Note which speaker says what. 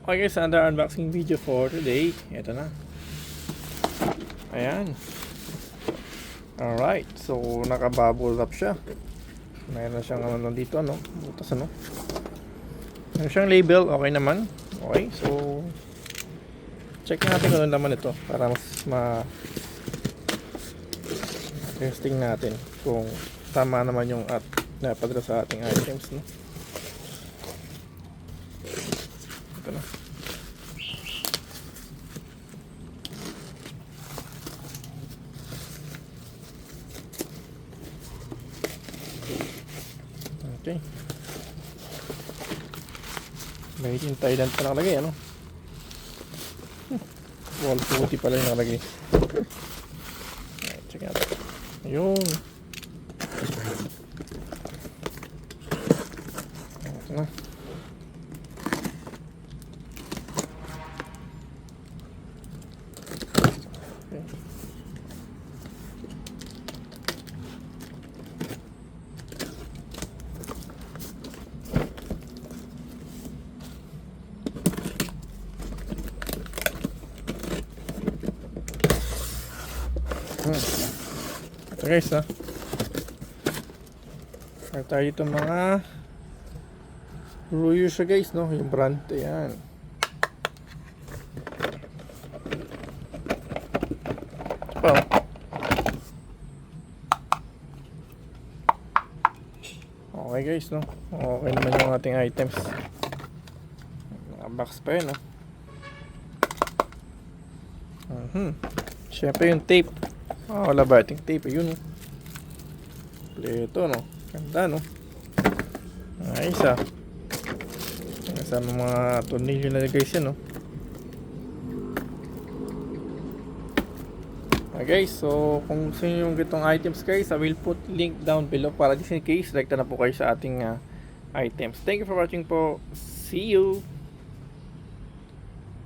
Speaker 1: Okay guys, another unboxing video for today. Ito na. Ayan. Alright, so naka-bubble wrap siya. Mayroon siyang ano dito, ano? Butas, ano? Mayroon siyang label, okay naman. Okay, so check natin kung ano naman ito para mas testing natin kung tama naman yung at napadala sa ating items, no? Ito na. Okay. Made in Thailand pa nakalagay, ano? Wall putty pala yung nakalagay. Check out. Ayun. Ito na. Ito guys, ha. Meron tayo itong mga Ruyo siya guys, no? Yung brand. Ayan. Oh. Okay guys, no? Okay naman yung ating items. Box pa yun, no? Siyempre yung tape. Wala ba ating tape? Ayun, no? Ito, no? Ganda, no? Ayos, ah. Kasama mga tornilyo na guys yan, no? Okay guys, so kung gusto nyo yung gitong items guys, I will put link down below para just in case, like na po kayo sa ating items. Thank you for watching po. See you!